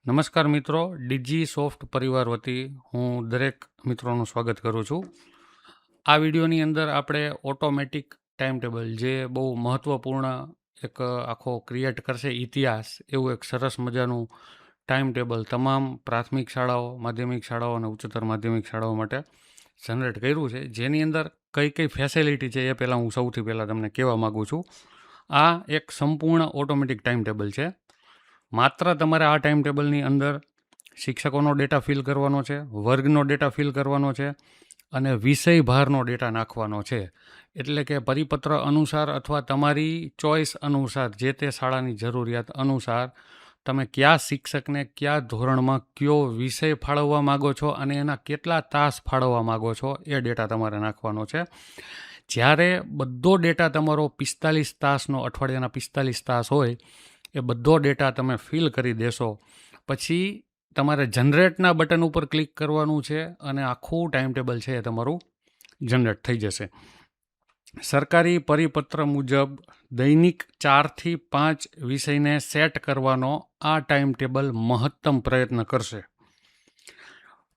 નમસ્કાર મિત્રો, DG soft પરિવાર વતી હું દરેક મિત્રોનું સ્વાગત કરું છું. આ વિડીયોની અંદર આપણે ઓટોમેટિક ટાઈમ ટેબલ, જે બહુ મહત્ત્વપૂર્ણ એક આખો ક્રિએટ કરશે ઇતિહાસ, એવું એક સરસ મજાનું ટાઈમ ટેબલ તમામ પ્રાથમિક શાળાઓ, માધ્યમિક શાળાઓ અને ઉચ્ચતર માધ્યમિક શાળાઓ માટે જનરેટ કર્યું છે. જેની અંદર કઈ કઈ ફેસિલિટી છે એ પહેલાં હું સૌથી પહેલાં તમને કહેવા માગું છું. આ એક સંપૂર્ણ ઓટોમેટિક ટાઈમ ટેબલ છે. માત્ર તમારે આ ટાઈમ ટેબલની અંદર શિક્ષકોનો ડેટા ફિલ કરવાનો છે, વર્ગનો ડેટા ફિલ કરવાનો છે અને વિષય ભારનો ડેટા નાખવાનો છે. એટલે કે પરિપત્ર અનુસાર અથવા તમારી ચોઈસ અનુસાર, જે તે શાળાની જરૂરિયાત અનુસાર તમે કયા શિક્ષકને કયા ધોરણમાં કયો વિષય ફાળવવા માગો છો અને એના કેટલા તાસ ફાળવવા માગો છો એ ડેટા તમારે નાખવાનો છે. જ્યારે બધો ડેટા તમારો 45 તાસનો, અઠવાડિયાના 45 તાસ હોય, એ બધો ડેટા તમે ફિલ કરી દેશો પછી તમારે જનરેટના બટન ઉપર ક્લિક કરવાનું છે અને આખું ટાઈમ ટેબલ છે એ તમારું જનરેટ થઈ જશે. સરકારી પરિપત્ર મુજબ દૈનિક 4 થી 5 વિષયને સેટ કરવાનો આ ટાઈમ ટેબલ મહત્તમ પ્રયત્ન કરશે.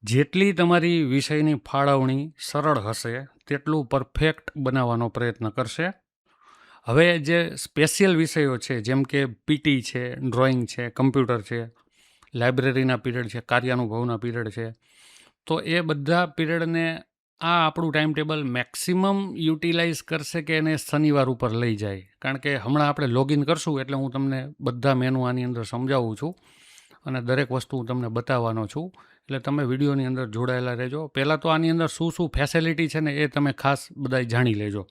જેટલી તમારી વિષયની ફાળવણી સરળ હશે તેટલું પરફેક્ટ બનાવવાનો પ્રયત્ન કરશે. હવે જે સ્પેશિયલ વિષયો છે, જેમ કે પીટી છે, ડ્રોઈંગ છે, કમ્પ્યુટર છે, લાઇબ્રેરીના પીરિયડ છે, કાર્યાનુભવના પીરિયડ છે, તો એ બધા પીરિયડને આ આપણું ટાઈમ ટેબલ મેક્સિમમ યુટિલાઇઝ કરશે કે એને શનિવાર ઉપર લઈ જાય. કારણ કે હમણાં આપણે લોગિન કરશું એટલે હું તમને બધા મેનુ આની અંદર સમજાવું છું અને દરેક વસ્તુ હું તમને બતાવવાનો છું. એટલે તમે વિડીયોની અંદર જોડાયેલા રહેજો. પહેલાં તો આની અંદર શું શું ફેસિલિટી છે ને એ તમે ખાસ બધાય જાણી લેજો.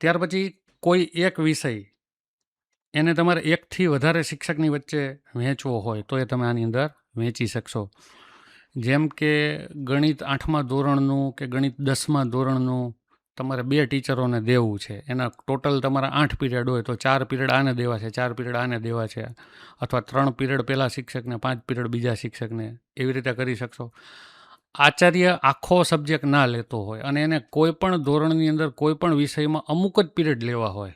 ત્યાર પછી કોઈ એક વિષય એને તમારે એકથી વધારે શિક્ષકની વચ્ચે વહેંચવો હોય તો એ તમે આની અંદર વહેંચી શકશો. જેમ કે ગણિત 8મા ધોરણનું કે ગણિત 10મા ધોરણનું તમારે 2 ટીચરોને દેવું છે. એના ટોટલ તમારા 8 પીરિયડ હોય તો 4 પીરિયડ આને દેવા છે, 4 પીરિયડ આને દેવા છે, અથવા 3 પીરિયડ પહેલા શિક્ષકને, 5 પીરિયડ બીજા શિક્ષકને, એવી રીતે કરી શકશો. આચાર્ય આખો સબ્જેક્ટ ના લેતો હોય અને એને કોઈ પણ ધોરણની અંદર કોઈ પણ વિષયમાં અમુક જ પીરિયડ લેવા હોય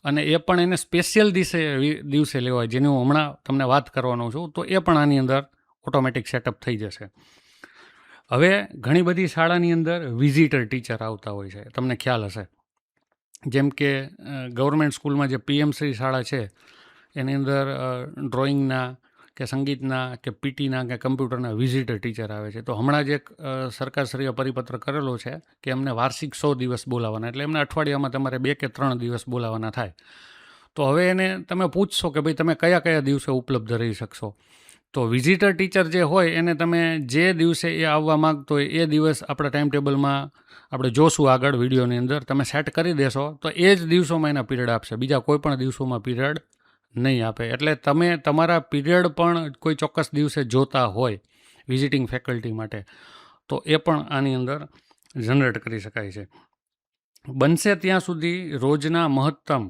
અને એ પણ એને સ્પેશિયલ દિવસે લેવા હોય, જેની હું હમણાં તમને વાત કરવાનો છું, તો એ પણ આની અંદર ઓટોમેટિક સેટઅપ થઈ જશે. હવે ઘણી બધી શાળાની અંદર વિઝિટર ટીચર આવતા હોય છે, તમને ખ્યાલ હશે. જેમ કે ગવર્મેન્ટ સ્કૂલમાં જે પીએમશ્રી શાળા છે એની અંદર ડ્રોઈંગના કે સંગીતના કે પીટીના કે કમ્પ્યુટરના વિઝિટર ટીચર આવે છે. તો હમણાં જ એક સરકારશ્રીએ પરિપત્ર કરેલો છે કે એમને વાર્ષિક 100 દિવસ બોલાવવાના, એટલે એમને અઠવાડિયામાં તમારે 2 કે 3 દિવસ બોલાવવાના થાય. તો હવે એને તમે પૂછશો કે ભાઈ તમે કયા કયા દિવસે ઉપલબ્ધ રહી શકશો. તો વિઝિટર ટીચર જે હોય એને તમે જે દિવસે એ આવવા માગતો હોય એ દિવસ આપણા ટાઈમ ટેબલમાં આપણે જોશું આગળ વિડીયોની અંદર, તમે સેટ કરી દેશો તો એ જ દિવસોમાં એના પીરિયડ આપશે, બીજા કોઈ પણ દિવસોમાં પીરિયડ નહીં આપે. એટલે તમે તમારા પીરિયડ પણ કોઈ ચોક્કસ દિવસે જોતા હોય વિઝિટિંગ ફેકલ્ટી માટે, તો એ પણ આની અંદર જનરેટ કરી શકાય છે. બનશે ત્યાં સુધી રોજના મહત્તમ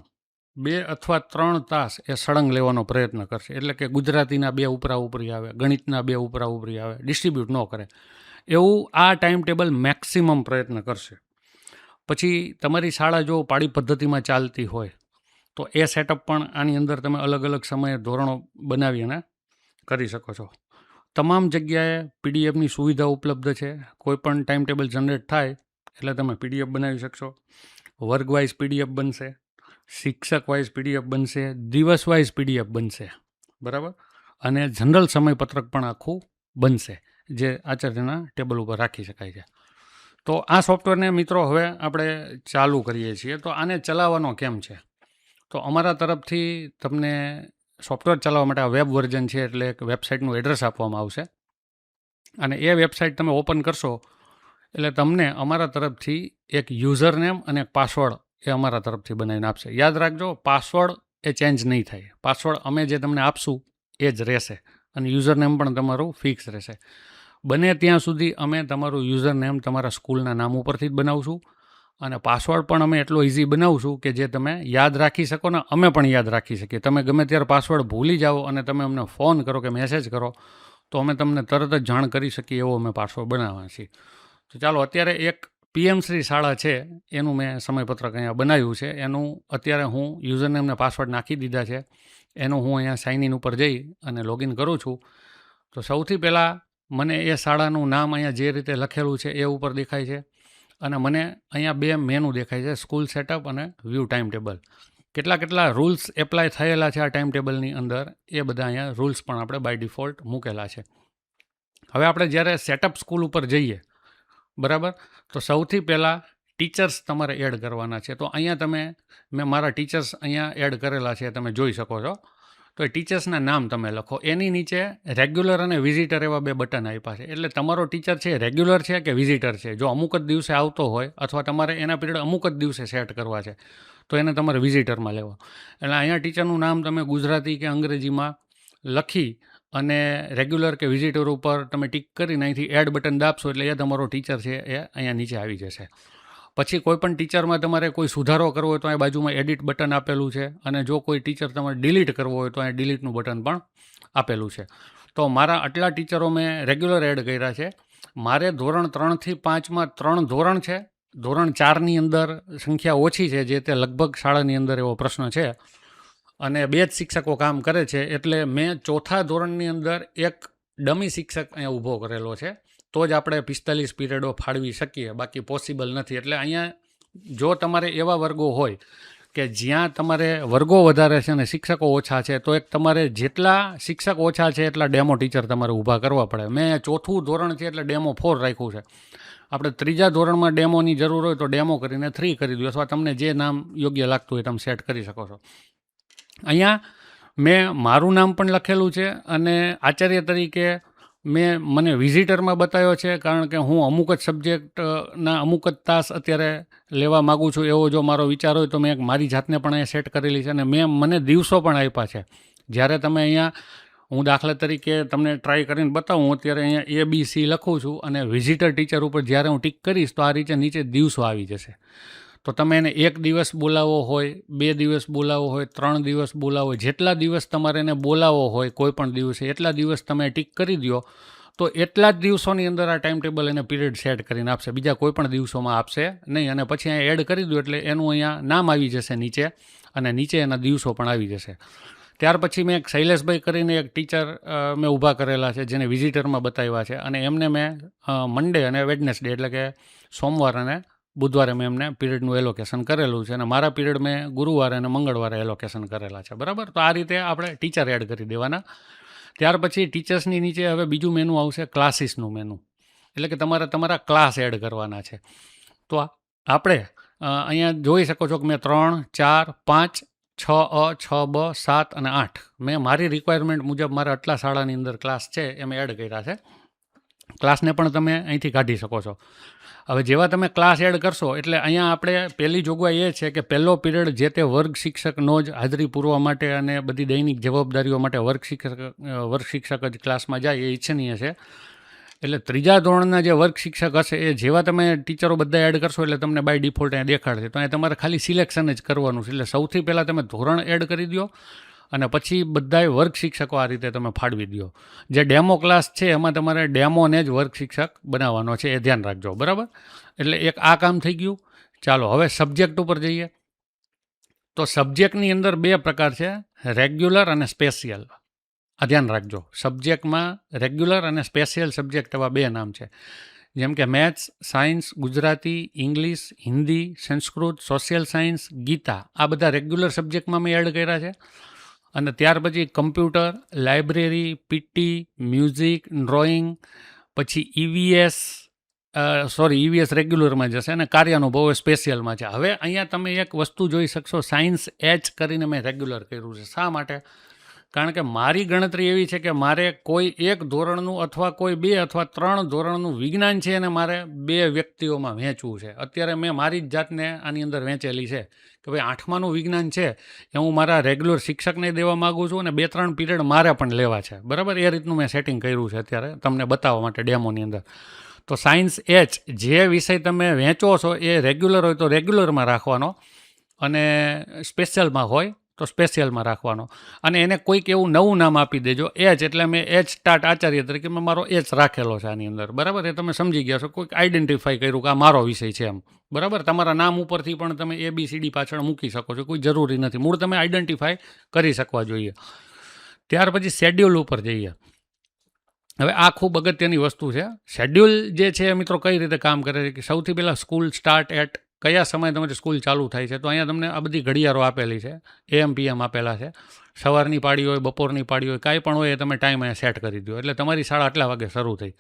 2 અથવા 3 તાસ એ સળંગ લેવાનો પ્રયત્ન કરશે. એટલે કે ગુજરાતીના 2 ઉપરા ઉપરી આવે, ગણિતના 2 ઉપરા ઉપરી આવે, ડિસ્ટ્રીબ્યુટ ન કરે, એવું આ ટાઈમ ટેબલ મેક્સિમમ પ્રયત્ન કરશે. પછી તમારી શાળા જો પાળી પદ્ધતિમાં ચાલતી હોય તો એ સેટઅપ પણ આની અંદર તમે અલગ અલગ સમયે ધોરણો બનાવી અને કરી શકો છો. તમામ જગ્યાએ પીડીએફની સુવિધા ઉપલબ્ધ છે. કોઈ પણ ટાઈમ ટેબલ જનરેટ થાય એટલે તમે પીડીએફ બનાવી શકશો. વર્ગ વાઇઝ પીડીએફ બનશે, શિક્ષક વાઇઝ પીડીએફ બનશે, દિવસ વાઇઝ પીડીએફ બનશે, બરાબર. અને જનરલ સમયપત્રક પણ આખું બનશે, જે આચાર્યના ટેબલ ઉપર રાખી શકાય છે. તો આ સોફ્ટવેરને મિત્રો હવે આપણે ચાલુ કરીએ છીએ. તો આને ચલાવવાનો કેમ છે? તો અમારા તરફથી તમને સોફ્ટવેર ચલાવવા માટે આ વેબ વર્ઝન છે, એટલે એક વેબસાઇટનું એડ્રેસ આપવામાં આવશે અને એ વેબસાઇટ તમે ઓપન કરશો એટલે તમને અમારા તરફથી એક યુઝર નેમ અને એક પાસવર્ડ એ અમારા તરફથી બનાવીને આપશે. યાદ રાખજો, પાસવર્ડ એ ચેન્જ નહીં થાય. પાસવર્ડ અમે જે તમને આપશું એ જ રહેશે અને યુઝર નેમ પણ તમારું ફિક્સ રહેશે. બને ત્યાં સુધી અમે તમારું યુઝર નેમ તમારા સ્કૂલના નામ ઉપરથી જ બનાવશું અને પાસવર્ડ પણ અમે એટલો ઇઝી બનાવશું કે જે તમે યાદ રાખી શકો ને અમે પણ યાદ રાખી શકીએ. તમે ગમે ત્યારે પાસવર્ડ ભૂલી જાઓ અને તમે અમને ફોન કરો કે મેસેજ કરો તો અમે તમને તરત જ જાણ કરી શકીએ એવો અમે પાસવર્ડ બનાવવાના છીએ. તો ચાલો, અત્યારે એક પીએમશ્રી શાળા છે એનું મેં સમયપત્રક અહીંયા બનાવ્યું છે. એનું અત્યારે હું યુઝરનેમ ને પાસવર્ડ નાખી દીધા છે. એનું હું અહીંયા સાઇન ઇન ઉપર જઈ અને લોગિન કરું છું. તો સૌથી પહેલાં મને એ શાળાનું નામ અહીંયા જે રીતે લખેલું છે એ ઉપર દેખાય છે અને મને અહીંયા 2 મેનુ દેખાય છે, સ્કૂલ સેટઅપ અને વ્યૂ ટાઈમ ટેબલ. કેટલા રૂલ્સ એપ્લાય થયેલા છે આ ટાઈમ ટેબલની અંદર એ બધા અહીંયા રૂલ્સ પણ આપણે બાય ડિફોલ્ટ મૂકેલા છે. હવે આપણે જ્યારે સેટઅપ સ્કૂલ ઉપર જઈએ, બરાબર, તો સૌથી પહેલાં ટીચર્સ તમારે એડ કરવાના છે. તો અહીંયા મેં મારા ટીચર્સ અહીંયા એડ કરેલા છે, તમે જોઈ શકો છો. તો એ ટીચર્સના નામ તમે લખો. એની નીચે રેગ્યુલર અને વિઝિટર એવા 2 બટન આપ્યા છે. એટલે તમારો ટીચર છે રેગ્યુલર છે કે વિઝિટર છે. જો અમુક જ દિવસે આવતો હોય અથવા તમારે એના પીરિયડ અમુક જ દિવસે સેટ કરવા છે તો એને તમારે વિઝિટરમાં લેવા. એટલે અહીંયા ટીચરનું નામ તમે ગુજરાતી કે અંગ્રેજીમાં લખી અને રેગ્યુલર કે વિઝિટર ઉપર તમે ટિક કરીને અહીંથી એડ બટન દાબશો એટલે એ તમારો ટીચર છે એ અહીંયા નીચે આવી જશે. પછી કોઈ પણ ટીચરમાં તમારે કોઈ સુધારો કરવો હોય તો અહીં બાજુમાં એડિટ બટન આપેલું છે અને જો કોઈ ટીચર તમારે ડિલીટ કરવો હોય તો અહીં ડિલીટનું બટન પણ આપેલું છે. તો મારા આટલા ટીચરો મેં રેગ્યુલર એડ કર્યા છે. મારે ધોરણ 3થી 5માં 3 ધોરણ છે. ધોરણ 4ની અંદર સંખ્યા ઓછી છે, જે તે લગભગ શાળાની અંદર એવો પ્રશ્ન છે અને 2 જ શિક્ષકો કામ કરે છે. એટલે મેં 4થા ધોરણની અંદર એક ડમી શિક્ષક અહીંયા ઊભો કરેલો છે. તો જ આપણે 45 પીરિયડો ફાળવી શકીએ, બાકી પોસિબલ નથી. એટલે અહીંયા જો તમારે એવા વર્ગો હોય કે જ્યાં તમારે વર્ગો વધારે છે અને શિક્ષકો ઓછા છે તો એક તમારે જેટલા શિક્ષક ઓછા છે એટલા ડેમો ટીચર તમારે ઊભા કરવા પડે. મેં 4થું ધોરણ છે એટલે ડેમો 4 રાખ્યું છે. આપણે 3જા ધોરણમાં ડેમોની જરૂર હોય તો ડેમો કરીને 3 કરી દો, અથવા તમને જે નામ યોગ્ય લાગતું હોય તમે સેટ કરી શકો છો. અહીંયા મેં મારું નામ પણ લખેલું છે અને આચાર્ય તરીકે મને વિઝિટરમાં બતાવ્યો છે, કારણ કે હું અમુક જ સબ્જેક્ટના અમુક જ તાસ અત્યારે લેવા માગું છું. એવો જો મારો વિચાર હોય તો મેં મારી જાતને પણ અહીંયા સેટ કરેલી છે અને મને દિવસો પણ આપ્યા છે. જ્યારે તમે અહીંયા, હું દાખલા તરીકે તમને ટ્રાય કરીને બતાવું, અત્યારે અહીંયા ABC લખું છું અને વિઝિટર ટીચર ઉપર જ્યારે હું ટિક કરીશ તો આ રીતે નીચે દિવસો આવી જશે. તો તમે એને 1 દિવસ બોલાવવો હોય, 2 દિવસ બોલાવવો હોય, 3 દિવસ બોલાવવો હોય, જેટલા દિવસ તમારે એને બોલાવવો હોય કોઈ પણ દિવસે એટલા દિવસ તમે ટિક કરી દો તો એટલા જ દિવસોની અંદર આ ટાઈમ ટેબલ એને પીરિયડ સેટ કરીને આપશે, બીજા કોઈ પણ દિવસોમાં આપશે નહીં. અને પછી અહીંયા એડ કરી દો એટલે એનું અહીંયા નામ આવી જશે નીચે અને નીચે એના દિવસો પણ આવી જશે. ત્યાર પછી મેં એક શૈલેષભાઈ કરીને એક ટીચર મેં ઊભા કરેલા છે જેને વિઝિટરમાં બતાવ્યા છે અને એમને મેં મંડે અને વેડનેસડે એટલે કે સોમવાર અને બુધવારે મેં એમને પીરિયડનું એલોકેશન કરેલું છે અને મારા પીરિયડ મેં ગુરુવારે અને મંગળવારે એલોકેશન કરેલા છે, બરાબર. તો આ રીતે આપણે ટીચર એડ કરી દેવાના. ત્યાર પછી ટીચર્સની નીચે હવે બીજું મેનુ આવશે, ક્લાસીસનું મેનુ, એટલે કે તમારે તમારા ક્લાસ એડ કરવાના છે. તો આપણે અહીંયા જોઈ શકો છો કે મેં 3, 4, 5, 6A, 6B, 7 અને 8 મેં મારી રિક્વાયરમેન્ટ મુજબ મારા આટલા શાળાની અંદર ક્લાસ છે એ મેં એડ કર્યા છે. ક્લાસને પણ તમે અહીંથી કાઢી શકો છો. હવે જેવા તમે ક્લાસ એડ કરશો એટલે અહીંયા આપણે પહેલી જોગવાઈ એ છે કે પહેલો પીરિયડ જે તે વર્ગ શિક્ષકનો જ હાજરી પૂરવા માટે અને બધી દૈનિક જવાબદારીઓ માટે વર્ગ શિક્ષક જ ક્લાસમાં જાય એ ઈચ્છનીય છે. એટલે 3જા ધોરણના જે વર્ગ શિક્ષક હશે એ જેવા તમે ટીચરો બધા એડ કરશો એટલે તમને બાય ડિફોલ્ટ અહીંયા દેખાડશે. તો અહીંયા તમારે ખાલી સિલેક્શન જ કરવાનું છે. એટલે સૌથી પહેલાં તમે ધોરણ એડ કરી દો અને પછી બધાય વર્ગ શિક્ષકો આ રીતે તમે ફાળવી દો. જે ડેમો ક્લાસ છે એમાં તમારે ડેમોને જ વર્ગ શિક્ષક બનાવવાનો છે, એ ધ્યાન રાખજો, બરાબર. એટલે એક આ કામ થઈ ગયું. ચાલો હવે સબ્જેક્ટ ઉપર જઈએ. તો સબ્જેક્ટની અંદર 2 પ્રકાર છે, રેગ્યુલર અને સ્પેશિયલ. આ ધ્યાન રાખજો, સબ્જેક્ટમાં રેગ્યુલર અને સ્પેશિયલ સબ્જેક્ટ એવા 2 નામ છે. જેમ કે maths, science, Gujarati, English, Hindi, Sanskrit, social science, Gita, આ બધા રેગ્યુલર સબ્જેક્ટમાં મેં એડ કર્યા છે. અને ત્યાર પછી computer, library, PT, music, drawing, પછી ઈવીએસ રેગ્યુલરમાં જશે અને કાર્યાનુભવ સ્પેશિયલમાં છે. હવે અહીંયા તમે એક વસ્તુ જોઈ શકશો, સાયન્સ H કરીને મેં રેગ્યુલર કર્યું છે. શા માટે? કારણ કે મારી ગણતરી એવી છે કે મારે કોઈ 1 ધોરણનું અથવા કોઈ 2 અથવા 3 ધોરણનું વિજ્ઞાન છે અને મારે 2 વ્યક્તિઓમાં વહેંચવું છે. અત્યારે મેં મારી જ જાતને આની અંદર વહેંચેલી છે કે ભાઈ 8માનું વિજ્ઞાન છે એ હું મારા રેગ્યુલર શિક્ષકને દેવા માગું છું અને 2-3 પીરિયડ મારે પણ લેવા છે, બરાબર. એ રીતનું મેં સેટિંગ કર્યું છે અત્યારે તમને બતાવવા માટે ડેમોની અંદર. તો સાયન્સ H જે વિષય તમે વહેંચો છો એ રેગ્યુલર હોય તો રેગ્યુલરમાં રાખવાનો અને સ્પેશિયલમાં હોય તો સ્પેશિયલમાં રાખવાનો, અને એને કોઈક એવું નવું નામ આપી દેજો, એચ, એટલે મેં એચ સ્ટાર્ટ આચાર્ય તરીકે મેં મારો એચ રાખેલો છે આની અંદર, બરાબર. એ તમે સમજી ગયા છો, કોઈક આઈડેન્ટિફાઈ કર્યું કે આ મારો વિષય છે એમ, બરાબર. તમારા નામ ઉપરથી પણ તમે ABCD પાછળ મૂકી શકો છો, કોઈ જરૂરી નથી, મૂળ તમે આઈડેન્ટિફાઈ કરી શકવા જોઈએ. ત્યાર પછી શેડ્યુલ ઉપર જઈએ. હવે આ ખૂબ અગત્યની વસ્તુ છે. શેડ્યુલ જે છે મિત્રો કઈ રીતે કામ કરે છે કે સૌથી પહેલાં સ્કૂલ સ્ટાર્ટ એટ કયા સમયે તમારી સ્કૂલ ચાલુ થાય છે, તો અહીંયા તમને આ બધી ઘડિયાળો આપેલી છે, AM PM આપેલા છે. સવારની પાડી હોય, બપોરની પાડી હોય, કાંઈ પણ હોય એ તમે ટાઈમ અહીંયા સેટ કરી દો, એટલે તમારી શાળા આટલા વાગે શરૂ થઈ.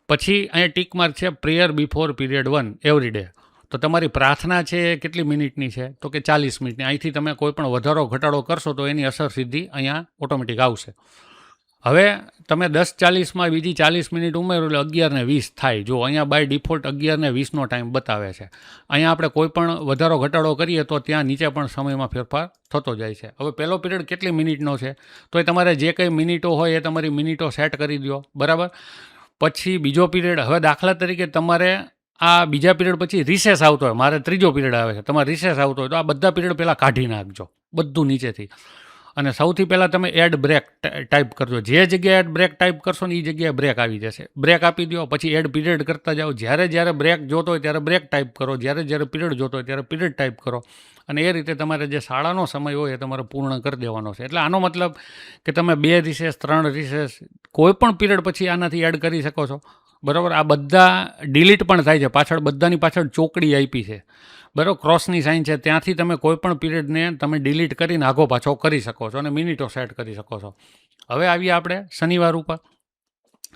પછી અહીંયા ટીક માર્ક છે prayer before period 1 every day. તો તમારી પ્રાર્થના છે એ કેટલી મિનિટની છે, તો કે 40 મિનિટની. અહીંથી તમે કોઈ પણ વધારો ઘટાડો કરશો તો એની અસર સીધી અહીંયા ઓટોમેટિક આવશે. હવે તમે 10:40માં બીજી 40 મિનિટ ઉમેરો એટલે 11:20 થાય. જો અહીંયા બાય ડિફોલ્ટ 11:20નો ટાઈમ બતાવે છે. અહીંયા આપણે કોઈ પણ વધારો ઘટાડો કરીએ તો ત્યાં નીચે પણ સમયમાં ફેરફાર થતો જાય છે. હવે પહેલો પીરિયડ કેટલી મિનિટનો છે, તો એ તમારે જે કંઈ મિનિટો હોય એ તમારી મિનિટો સેટ કરી દો, બરાબર. પછી બીજો પીરિયડ, હવે દાખલા તરીકે તમારે આ બીજા પીરિયડ પછી રિસેસ આવતો હોય, મારે ત્રીજો પીરિયડ આવે છે, તમારે રિસેસ આવતો હોય તો આ બધા પીરિયડ પહેલાં કાઢી નાખજો, બધું નીચેથી. અને સૌથી પહેલાં તમે એડ બ્રેક ટાઈપ કરજો. જે જગ્યાએ એડ બ્રેક ટાઈપ કરશો ને એ જગ્યાએ બ્રેક આવી જશે. બ્રેક આપી દો, પછી એડ પીરિયડ કરતા જાઓ. જ્યારે બ્રેક જોતો હોય ત્યારે બ્રેક ટાઈપ કરો, જ્યારે પીરિયડ જોતો હોય ત્યારે પીરિયડ ટાઈપ કરો, અને એ રીતે તમારે જે શાળાનો સમય હોય એ તમારે પૂર્ણ કરી દેવાનો છે. એટલે આનો મતલબ કે તમે 2 રિસેસ 3 રિસેસ કોઈ પણ પીરિયડ પછી આનાથી એડ કરી શકો છો, બરાબર. આ બધા ડિલીટ પણ થાય છે, પાછળ બધાની પાછળ ચોકડી આપી છે, બરાબર, ક્રોસની સાઇન છે, ત્યાંથી તમે કોઈ પણ પીરિયડને તમે ડિલીટ કરીને આગો પાછો કરી શકો છો અને મિનિટો સેટ કરી શકો છો. હવે આવીએ આપણે શનિવાર ઉપર.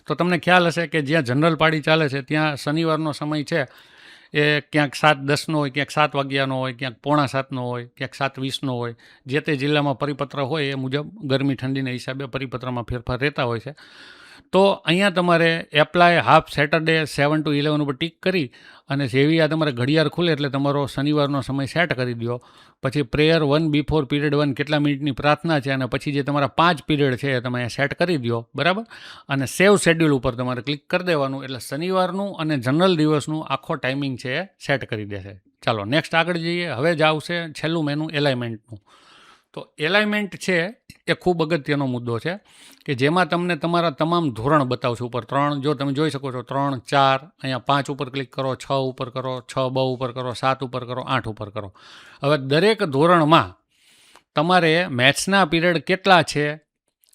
તો તમને ખ્યાલ હશે કે જ્યાં જનરલ પાડી ચાલે છે ત્યાં શનિવારનો સમય છે એ ક્યાંક 7:10નો હોય, ક્યાંક 7 વાગ્યાનો હોય, ક્યાંક 6:45નો હોય, ક્યાંક 7:20નો હોય. જે તે જિલ્લામાં પરિપત્ર હોય એ મુજબ ગરમી ઠંડીના હિસાબે પરિપત્રમાં ફેરફાર રહેતા હોય છે. તો અહીંયા તમારે એપ્લાય હાફ સેટરડે 7 to 11 ઉપર ટીક કરી અને જેવી આ તમારે ઘડિયાળ ખુલે એટલે તમારો શનિવારનો સમય સેટ કરી દો. પછી પ્રેયર 1 બિફોર પીરિયડ 1 કેટલા મિનિટની પ્રાર્થના છે, અને પછી જે તમારા 5 પીરિયડ છે એ તમે સેટ કરી દો, બરાબર. અને સેવ શેડ્યુલ ઉપર તમારે ક્લિક કરી દેવાનું, એટલે શનિવારનું અને જનરલ દિવસનું આખો ટાઈમિંગ છે એ સેટ કરી દેશે. ચાલો નેક્સ્ટ આગળ જઈએ. હવે જ આવશે છેલ્લું મેનુ એલાઇનમેન્ટનું. તો એલાઇનમેન્ટ છે એ ખૂબ અગત્યનો મુદ્દો છે કે જેમાં તમને તમારા તમામ ધોરણ બતાવશે. ઉપર 3 જો તમે જોઈ શકો છો, 3, 4, અહીંયા 5 ઉપર ક્લિક કરો, 6 ઉપર કરો, 6B ઉપર કરો, 7 ઉપર કરો, 8 ઉપર કરો. હવે દરેક ધોરણમાં તમારે મેથ્સના પીરિયડ કેટલા છે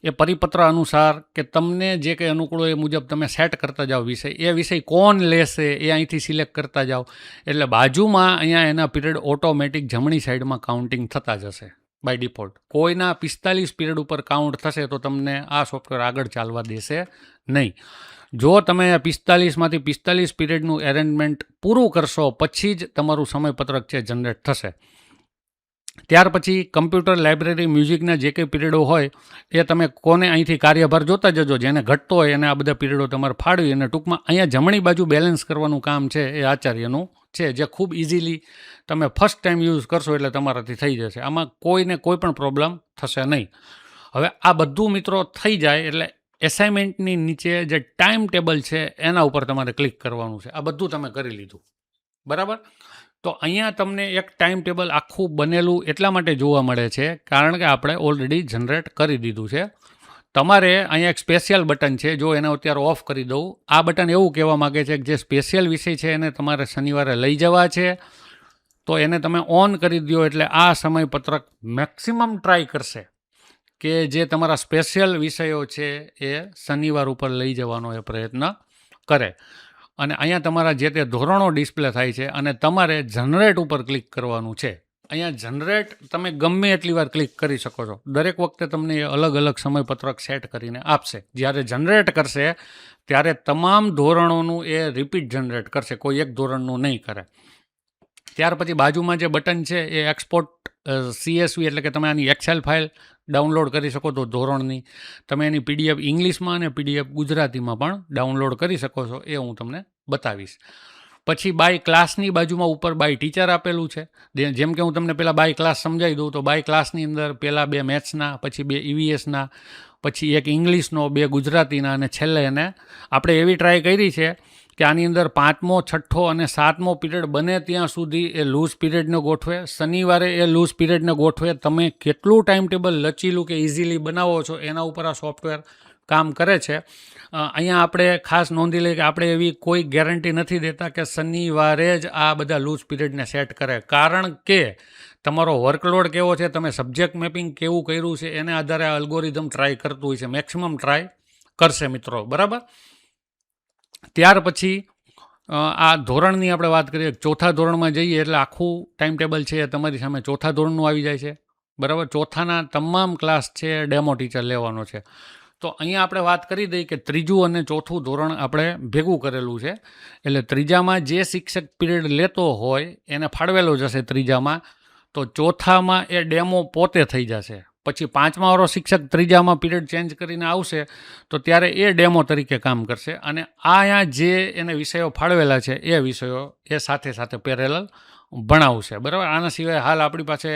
એ પરિપત્ર અનુસાર કે તમને જે કંઈ અનુકૂળ હોય એ મુજબ તમે સેટ કરતા જાઓ વિષય. એ વિષય કોણ લેશે એ અહીંથી સિલેક્ટ કરતા જાઓ, એટલે બાજુમાં અહીંયા એના પીરિયડ ઓટોમેટિક જમણી સાઈડમાં કાઉન્ટિંગ થતા જશે બાય ડિફોલ્ટ. કોઈના 45 પીરિયડ ઉપર કાઉન્ટ થશે તો તમને આ સોફ્ટવેર આગળ ચાલવા દેશે નહીં. જો તમે 45માંથી 45 પીરિયડનું એરેન્જમેન્ટ પૂરું કરશો પછી જ તમારું સમયપત્રક છે જનરેટ થશે. ત્યાર પછી કમ્પ્યુટર, લાઇબ્રેરી, મ્યુઝિકના જે કંઈ પીરિયડો હોય એ તમે કોને અહીંથી કાર્યભાર જોતા જજો. જેને ઘટતો હોય એને આ બધા પીરિયડો તમારે ફાળવી અને ટૂંકમાં અહીંયા જમણી બાજુ બેલેન્સ કરવાનું કામ છે એ આચાર્યનું છે, જે ખૂબ ઇઝીલી તમે ફર્સ્ટ ટાઈમ યુઝ કરશો એટલે તમારાથી થઈ જશે. આમાં કોઈને કોઈ પણ પ્રોબ્લેમ થશે નહીં. હવે આ બધું મિત્રો થઈ જાય એટલે એસાઇનમેન્ટની નીચે જે ટાઈમ ટેબલ છે એના ઉપર તમારે ક્લિક કરવાનું છે. આ બધું તમે કરી લીધું, બરાબર. તો અહીંયા તમને એક ટાઈમ ટેબલ આખું બનેલું એટલા માટે જોવા મળે છે કારણ કે આપણે ઓલરેડી જનરેટ કરી દીધું છે. તમારે અહીંયા એક સ્પેશિયલ બટન છે, જો એને અત્યારે ઓફ કરી દઉં. આ બટન એવું કહેવા માગે છે કે જે સ્પેશિયલ વિષય છે એને તમારે શનિવારે લઈ જવા છે, તો એને તમે ઓન કરી દો એટલે આ સમયપત્રક મેક્સિમમ ટ્રાય કરશે કે જે તમારા સ્પેશિયલ વિષયો છે એ શનિવાર ઉપર લઈ જવાનો એ પ્રયત્ન કરે. અને અહીંયા તમારા જે તે ધોરણો ડિસ્પ્લે થાય છે અને તમારે જનરેટ ઉપર ક્લિક કરવાનું છે. અહીંયા જનરેટ તમે ગમે એટલી વાર ક્લિક કરી શકો છો. દરેક વખતે તમને એ અલગ અલગ સમયપત્રક સેટ કરીને આપશે. જ્યારે જનરેટ કરશે ત્યારે તમામ ધોરણોનું એ રિપીટ જનરેટ કરશે, કોઈ એક ધોરણનું નહીં કરે. ત્યાર પછી બાજુમાં જે બટન છે એ એક્સપોર્ટ CSV એટલે કે તમે આની એક્સેલ ફાઇલ ડાઉનલોડ કરી શકો છો ધોરણની. તમે એની PDF ઇંગ્લિશમાં અને PDF ગુજરાતીમાં પણ ડાઉનલોડ કરી શકો છો, એ હું તમને બતાવીશ. પછી બાય ક્લાસની બાજુમાં ઉપર બાય ટીચર આપેલું છે. જેમ કે હું તમને પહેલાં બાય ક્લાસ સમજાવી દઉં તો બાય ક્લાસની અંદર પહેલાં 2 મેથ્સના, પછી 2 EVSના, પછી 1 ઇંગ્લિશનો, 2 ગુજરાતીના અને છેલ્લે એને આપણે એવી ટ્રાય કરી છે કે આની અંદર 5મો 6ઠ્ઠો અને 7મો પીરિયડ બને ત્યાં સુધી એ લૂઝ પીરિયડને ગોઠવે. શનિવારે એ લૂઝ પીરિયડને ગોઠવે. તમે કેટલું ટાઈમ ટેબલ લચીલું કે ઇઝીલી બનાવો છો એના ઉપર આ સોફ્ટવેર કામ કરે છે. અહીંયા આપણે ખાસ નોંધી લઈએ કે આપણે એવી કોઈ ગેરંટી નથી દેતા કે શનિવારે જ આ બધા લૂઝ પીરિયડને સેટ કરે, કારણ કે તમારો વર્કલોડ કેવો છે, તમે સબ્જેક્ટ મેપિંગ કેવું કર્યું છે એને આધારે આ અલ્ગોરિધમ ટ્રાય કરતું હોય છે, મેક્સિમમ ટ્રાય કરશે મિત્રો. બરાબર. ત્યાર પછી આ ધોરણની આપણે વાત કરીએ. ચોથા ધોરણમાં જઈએ એટલે આખું ટાઈમ ટેબલ છે એ તમારી સામે ચોથા ધોરણનું આવી જાય છે. બરાબર. ચોથાના તમામ ક્લાસ છે ડેમો ટીચર લેવાનો છે. તો અહીંયા આપણે વાત કરી દઈએ કે ત્રીજું અને ચોથું ધોરણ આપણે ભેગું કરેલું છે. એટલે ત્રીજામાં જે શિક્ષક પીરિયડ લેતો હોય એને ફાળવેલો જશે ત્રીજામાં, તો ચોથામાં એ ડેમો પોતે થઈ જશે. પછી 5માવાળો શિક્ષક ત્રીજામાં પીરિયડ ચેન્જ કરીને આવશે તો ત્યારે એ ડેમો તરીકે કામ કરશે. અને અહીંયા જે એને વિષયો ફાળવેલા છે એ વિષયો એ સાથે સાથે પેરેલલ ભણાવશે. બરાબર. આના સિવાય હાલ આપણી પાસે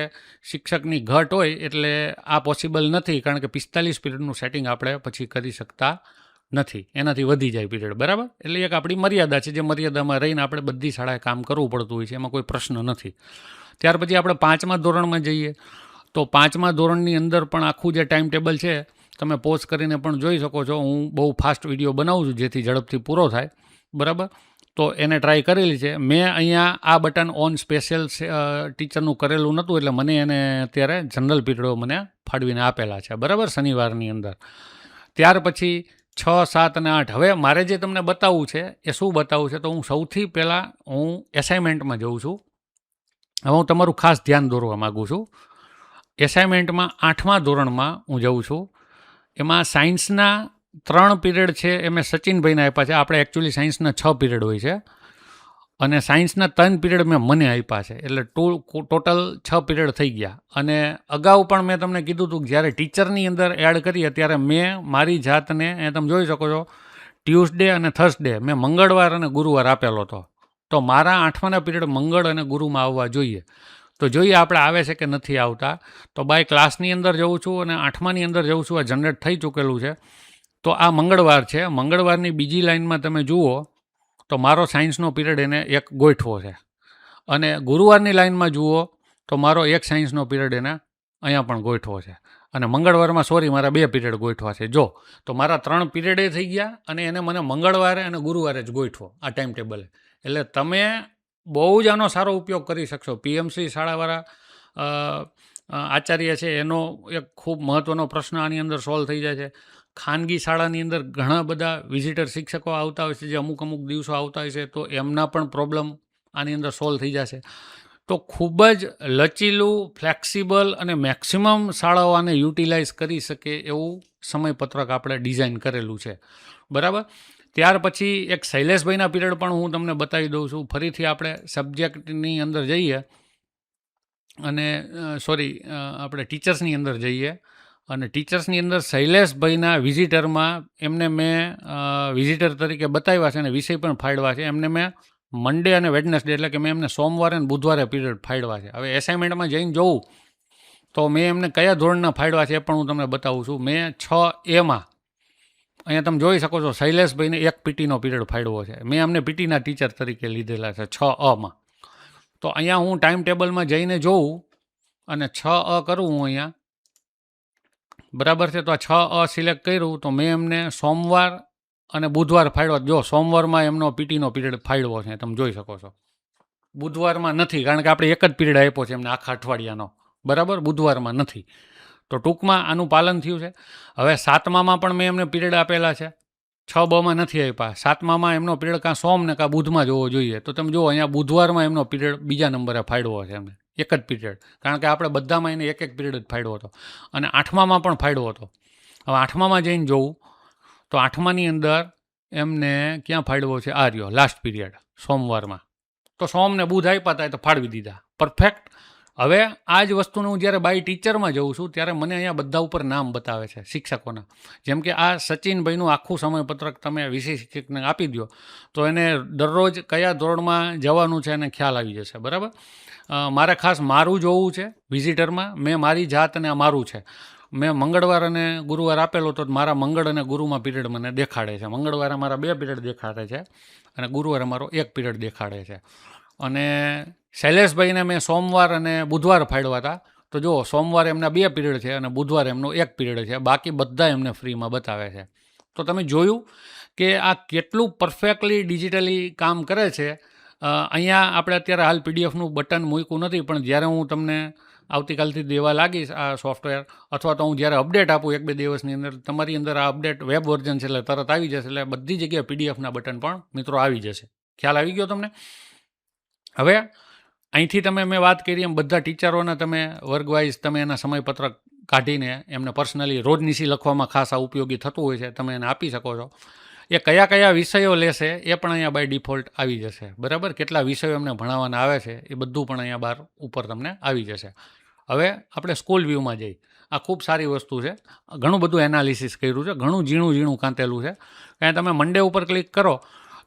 શિક્ષકની ઘટ હોય એટલે આ પોસિબલ નથી, કારણ કે 45 પીરિયડનું સેટિંગ આપણે પછી કરી શકતા નથી, એનાથી વધી જાય પીરિયડ. બરાબર. એટલે એક આપણી મર્યાદા છે, જે મર્યાદામાં રહીને આપણે બધી શાળાએ કામ કરવું પડતું હોય છે, એમાં કોઈ પ્રશ્ન નથી. ત્યાર પછી આપણે 5મા ધોરણમાં જઈએ તો 5મા ધોરણની અંદર પણ આખું જે ટાઈમ ટેબલ છે તમે પોઝ કરીને પણ જોઈ શકો છો. હું બહુ ફાસ્ટ વિડીયો બનાવું છું જેથી ઝડપથી પૂરો થાય. બરાબર. તો એને ટ્રાય કરેલી છે મેં. અહીંયા આ બટન ઓન સ્પેશિયલ ટીચરનું કરેલું નહોતું એટલે મને એને અત્યારે જનરલ પીરિયડો મને ફાળવીને આપેલા છે. બરાબર. શનિવારની અંદર. ત્યાર પછી 6, 7 અને 8. હવે મારે જે તમને બતાવવું છે એ શું બતાવવું છે, તો હું સૌથી પહેલાં હું એસાઇનમેન્ટમાં જઉં છું. હવે હું તમારું ખાસ ધ્યાન દોરવા માગું છું. એસાઇનમેન્ટમાં 8મા ધોરણમાં હું જઉં છું. એમાં સાયન્સના 3 પીરિયડ છે એ મેં સચિનભાઈને આપ્યા છે. આપણે એકચ્યુઅલી સાયન્સના 6 પીરિયડ હોય છે અને સાયન્સના 3 પીરિયડ મેં મને આપ્યા છે. એટલે ટોટલ 6 પીરિયડ થઈ ગયા. અને અગાઉ પણ મેં તમને કીધું હતું કે જ્યારે ટીચરની અંદર એડ કરીએ ત્યારે મેં મારી જાતને તમે જોઈ શકો છો ટ્યુઝડે અને થર્સડે મેં મંગળવાર અને ગુરુવાર આપેલો હતો. તો મારા 8માના પીરિયડ મંગળ અને ગુરુમાં આવવા જોઈએ. તો જોઈએ આપણે આવે છે કે નથી આવતા. તો બાય ક્લાસની અંદર જઉં છું અને 8માની અંદર જઉં છું. આ જનરેટ થઈ ચૂકેલું છે. તો આ મંગળવાર છે. મંગળવારની બીજી લાઇનમાં તમે જુઓ તો મારો સાયન્સનો પીરિયડ એને એક ગોઠવો છે. અને ગુરુવારની લાઇનમાં જુઓ તો મારો એક સાયન્સનો પીરિયડ એને અહીંયા પણ ગોઠવો છે. અને મંગળવારમાં મારા 2 પીરિયડ ગોઠવા છે. જો તો મારા 3 પીરિયડે થઈ ગયા અને એને મને મંગળવારે અને ગુરુવારે જ ગોઠવો આ ટાઈમ ટેબલે. એટલે તમે બહુ જ આનો સારો ઉપયોગ કરી શકશો. પીએમસી શાળાવાળા આચાર્ય છે એનો એક ખૂબ મહત્ત્વનો પ્રશ્ન આની અંદર સોલ્વ થઈ જાય છે. ખાનગી શાળાની અંદર ઘણા બધા વિઝિટર શિક્ષકો આવતા હોય છે જે અમુક દિવસો આવતા હોય છે, તો એમના પણ પ્રોબ્લેમ આની અંદર સોલ્વ થઈ જશે. તો ખૂબ જ લચીલું, ફ્લેક્સિબલ અને મેક્સિમમ શાળાઓ આને યુટિલાઇઝ કરી શકે એવું સમયપત્રક આપણે ડિઝાઇન કરેલું છે. બરાબર. ત્યાર પછી એક શૈલેષભાઈના પીરિયડ પણ હું તમને બતાવી દઉં છું. ફરીથી આપણે સબ્જેક્ટની અંદર જઈએ અને આપણે ટીચર્સની અંદર જઈએ અને ટીચર્સની અંદર શૈલેષભાઈના વિઝિટરમાં એમને મેં વિઝિટર તરીકે બતાવ્યા છે અને વિષય પણ ફાળવા છે. એમને મેં મંડે અને વેડનેસડે એટલે કે મેં એમને સોમવારે અને બુધવારે પીરિયડ ફાળવા છે. હવે એસાઇનમેન્ટમાં જઈને જોઉં તો મેં એમને કયા ધોરણના ફાળવા છે એ પણ હું તમને બતાવું છું. મેં 6Aમાં અહીંયા તમે જોઈ શકો છો શૈલેષભાઈને એક પીટીનો પીરિયડ ફાળવો છે. મેં અમને પીટીના ટીચર તરીકે લીધેલા છે 6Aમાં. તો અહીંયા હું ટાઈમ ટેબલમાં જઈને જોઉં અને 6A કરું હું અહીંયા. બરાબર છે. તો આ 6A સિલેક્ટ કર્યું તો મેં એમને સોમવાર અને બુધવાર ફાળવા. જો સોમવારમાં એમનો પીટીનો પીરિયડ ફાળવો છે તમે જોઈ શકો છો. બુધવારમાં નથી, કારણ કે આપણે એક જ પીરિયડ આપ્યો છે એમને આખા અઠવાડિયાનો. બરાબર. બુધવારમાં નથી. તો ટૂંકમાં આનું પાલન થયું છે. હવે 7મામાં પણ મેં એમને પીરિયડ આપેલા છે. 6Bમાં નથી આપ્યા. 7મામાં એમનો પીરિયડ કાં સોમ ને કાં બુધમાં જોવો જોઈએ. તો તમે જુઓ અહીંયા બુધવારમાં એમનો પીરિયડ બીજા નંબરે ફાળવો છે એમને એક જ પીરિયડ, કારણ કે આપણે બધામાં એને એક પીરિયડ જ ફાળવો હતો. અને 8મામાં પણ ફાળવો હતો. હવે 8મામાં જઈને જોવું તો 8માની અંદર એમને ક્યાં ફાળવો છે? આ રહ્યો લાસ્ટ પીરિયડ સોમવારમાં. તો સોમ ને બુધ આપ્યા હતા તો ફાળવી દીધા. પરફેક્ટ. હવે આ જ વસ્તુને હું જ્યારે બાય ટીચરમાં જઉં છું ત્યારે મને અહીંયા બધા ઉપર નામ બતાવે છે શિક્ષકોના. જેમ કે આ સચિનભાઈનું આખું સમયપત્રક તમે વિષય શિક્ષકને આપી દો તો એને દરરોજ કયા ધોરણમાં જવાનું છે એને ખ્યાલ આવી જશે. બરાબર. મારે ખાસ મારું જોવું છે વિઝિટરમાં. મેં મારી જાતને મારું છે. મેં મંગળવાર અને ગુરુવાર આપેલો તો મારા મંગળ અને ગુરુમાં પીરિયડ મને દેખાડે છે. મંગળવારે મારા 2 પીરિયડ દેખાડે છે અને ગુરુવારે મારો 1 પીરિયડ દેખાડે છે. અને શૈલેષભાઈને મેં સોમવાર અને બુધવાર ફાળવ્યા હતા. તો જુઓ, સોમવારે એમના 2 પીરિયડ છે અને બુધવારે એમનો 1 પીરિયડ છે. બાકી બધા એમને ફ્રીમાં બતાવે છે. તો તમે જોયું કે આ કેટલું પરફેક્ટલી ડિજિટલી કામ કરે છે. અહીંયા આપણે અત્યારે હાલ પીડીએફનું બટન મૂક્યું નથી, પણ જ્યારે હું તમને આવતીકાલથી દેવા લાગીશ આ સોફ્ટવેર, અથવા તો હું જ્યારે અપડેટ આપું 1-2 દિવસની અંદર, તમારી અંદર આ અપડેટ વેબ વર્ઝન છે એટલે તરત આવી જશે. એટલે બધી જગ્યાએ પીડીએફના બટન પણ મિત્રો આવી જશે. ખ્યાલ આવી ગયો તમને? હવે અહીંથી તમે મેં વાત કરી એમ બધા ટીચરોને તમે વર્ગવાઇઝ તમે એના સમયપત્રક કાઢીને એમને પર્સનલી રોજનીશી લખવામાં ખાસ આ ઉપયોગી થતું હોય છે, તમે એને આપી શકો છો. એ કયા કયા વિષયો લેશે એ પણ અહીંયા બાય ડિફોલ્ટ આવી જશે. બરાબર, કેટલા વિષયો એમને ભણાવવાના આવે છે એ બધું પણ અહીંયા બહાર ઉપર તમને આવી જશે. હવે આપણે સ્કૂલ વ્યૂમાં જઈ. આ ખૂબ સારી વસ્તુ છે. ઘણું બધું એનાલિસિસ કર્યું છે, ઘણું ઝીણું કાંતેલું છે. કારણ તમે મંડે ઉપર ક્લિક કરો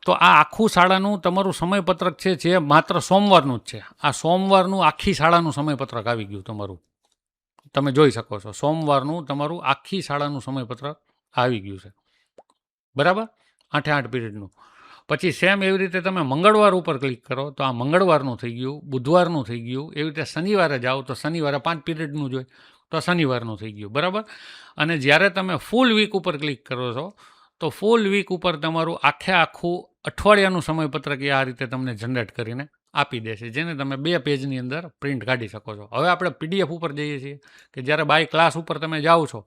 તો આ આખું શાળાનું તમારું સમયપત્રક છે, જે માત્ર સોમવારનું જ છે. આ સોમવારનું આખી શાળાનું સમયપત્રક આવી ગયું તમારું. તમે જોઈ શકો છો, સોમવારનું તમારું આખી શાળાનું સમયપત્રક આવી ગયું છે. બરાબર, 8 પીરિયડનું. પછી સેમ એવી રીતે તમે મંગળવાર ઉપર ક્લિક કરો તો આ મંગળવારનું થઈ ગયું, બુધવારનું થઈ ગયું. એવી રીતે શનિવારે જાઓ તો શનિવારે 5 પીરિયડનું જોઈએ તો શનિવારનું થઈ ગયું. બરાબર. અને જ્યારે તમે ફૂલ વીક ઉપર ક્લિક કરો છો તો ફૂલ વીક ઉપર તમારું આખું અઠવાડિયાનું સમયપત્રક એ આ રીતે તમને જનરેટ કરીને આપી દેશે, જેને તમે 2 પેજની અંદર પ્રિન્ટ કાઢી શકો છો. હવે આપણે પીડીએફ ઉપર જઈએ છીએ કે જ્યારે બાય ક્લાસ ઉપર તમે જાઓ છો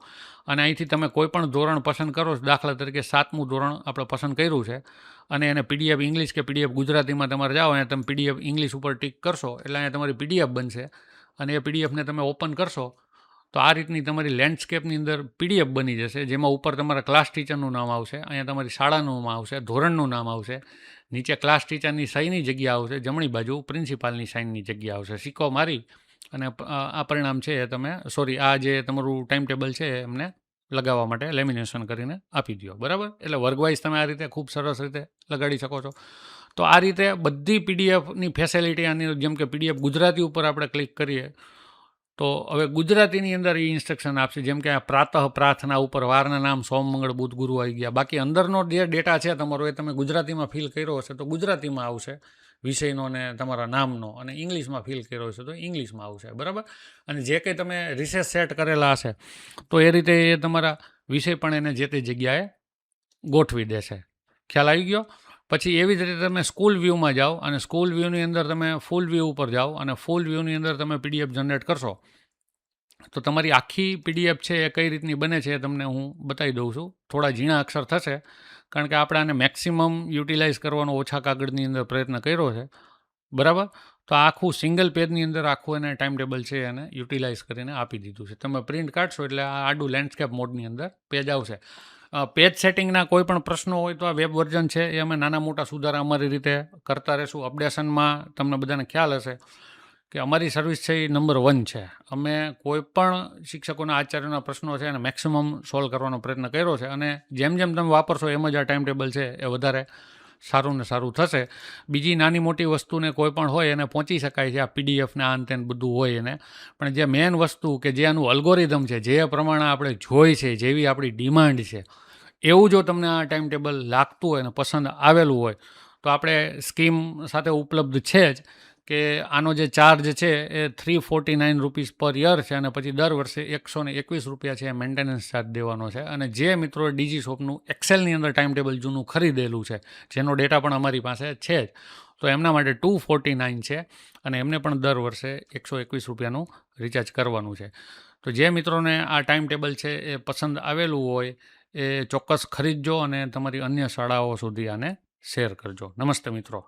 અને અહીંથી તમે કોઈ પણ ધોરણ પસંદ કરો છો. દાખલા તરીકે 7મું ધોરણ આપણે પસંદ કર્યું છે અને એને પીડીએફ ઇંગ્લિશ કે પીડીએફ ગુજરાતીમાં તમારે જાઓ અને તમે પીડીએફ ઇંગ્લિશ ઉપર ટિક કરશો એટલે અહીંયા તમારી પીડીએફ બનશે અને એ પીડીએફને તમે ઓપન કરશો તો આ રીતની તમારી લેન્ડસ્કેપની અંદર પીડીએફ બની જશે, જેમાં ઉપર તમારા ક્લાસ ટીચરનું નામ આવશે, અહીંયા તમારી શાળાનું નામ આવશે, ધોરણનું નામ આવશે, નીચે ક્લાસ ટીચરની સહીની જગ્યા આવશે, જમણી બાજુ પ્રિન્સિપાલની સાઇનની જગ્યા આવશે. સિક્કો મારી અને આ પરિણામ છે એ તમે આ જે તમારું ટાઈમ ટેબલ છે એમને લગાવવા માટે લેમિનેશન કરીને આપી દો. બરાબર, એટલે વર્ગવાઇઝ તમે આ રીતે ખૂબ સરસ રીતે લગાડી શકો છો. તો આ રીતે બધી પીડીએફની ફેસિલિટી આની, જેમ કે પીડીએફ ગુજરાતી ઉપર આપણે ક્લિક કરીએ તો હવે ગુજરાતીની અંદર એ ઇન્સ્ટ્રક્શન આપશે, જેમ કે પ્રાતઃ પ્રાર્થના ઉપર વારના નામ સોમ મંગળ બુધ ગુરુ આવી ગયા. બાકી અંદરનો જે ડેટા છે તમારો એ તમે ગુજરાતીમાં ફિલ કર્યો હશે તો ગુજરાતીમાં આવશે વિષયનો ને તમારા નામનો, અને ઇંગ્લિશમાં ફિલ કર્યો હશે તો ઇંગ્લિશમાં આવશે. બરાબર, અને જે કંઈ તમે રિસેસ સેટ કરેલા હશે તો એ રીતે એ તમારા વિષય પણ એને જે તે જગ્યાએ ગોઠવી દેશે. ખ્યાલ આવી ગયો? પછી એવી જ રીતે તમે સ્કૂલ વ્યૂમાં જાઓ અને સ્કૂલ વ્યૂની અંદર તમે ફૂલ વ્યૂ ઉપર જાઓ અને ફૂલ વ્યૂની અંદર તમે પીડીએફ જનરેટ કરશો તો તમારી આખી પીડીએફ છે એ કઈ રીતની બને છે એ તમને હું બતાવી દઉં છું. થોડા ઝીણા અક્ષર થશે કારણ કે આપણે આને મેક્સિમમ યુટિલાઇઝ કરવાનો ઓછા કાગળની અંદર પ્રયત્ન કર્યો છે. બરાબર, તો આખું સિંગલ પેજની અંદર આખું એને ટાઈમ ટેબલ છે એને યુટિલાઇઝ કરીને આપી દીધું છે. તમે પ્રિન્ટ કાઢશો એટલે આ આડું લેન્ડસ્કેપ મોડની અંદર પેજ આવશે. પેજ સેટિંગના કોઈ પણ પ્રશ્નો હોય તો આ વેબ વર્ઝન છે એ અમે નાના મોટા સુધારા અમારી રીતે કરતા રહીશું. અપડેશનમાં તમને બધાને ખ્યાલ હશે કે અમારી સર્વિસ છે એ નંબર 1 છે. અમે કોઈ પણ શિક્ષકોના આચાર્યોના પ્રશ્નો છે એને મેક્સિમમ સોલ્વ કરવાનો પ્રયત્ન કર્યો છે અને જેમ જેમ તમે વાપરશો એમ જ આ ટાઈમ ટેબલ છે એ વધારે સારું ને સારું થશે. બીજી નાની મોટી વસ્તુને કોઈ પણ હોય એને પહોંચી શકાય છે, આ પીડીએફને આ અંતે બધું હોય એને, પણ જે મેઇન વસ્તુ કે જે આનું અલ્ગોરિધમ છે, જે પ્રમાણે આપણે જોઈ છે, જેવી આપણી ડિમાન્ડ છે, એવું જો તમને આ ટાઈમ ટેબલ લાગતું હોય અને પસંદ આવેલું હોય તો આપણે સ્કીમ સાથે ઉપલબ્ધ છે જ કે આનો જે ચાર્જ છે એ 349 રૂપીસ પર યર છે અને પછી દર વર્ષે 121 રૂપિયા છે એ મેન્ટેનન્સ ચાર્જ દેવાનો છે. અને જે મિત્રોએ ડીજી શોપનું એક્સેલની અંદર ટાઈમ ટેબલ જૂનું ખરીદેલું છે, જેનો ડેટા પણ અમારી પાસે છે જ, તો એમના માટે 249 છે અને એમને પણ દર વર્ષે 121 રૂપિયાનું રિચાર્જ કરવાનું છે. તો જે મિત્રોને આ ટાઈમ ટેબલ છે એ પસંદ આવેલું હોય એ ચોક્કસ ખરીદજો અને તમારી અન્ય શાળાઓ સુધી આને શેર કરજો. નમસ્તે મિત્રો.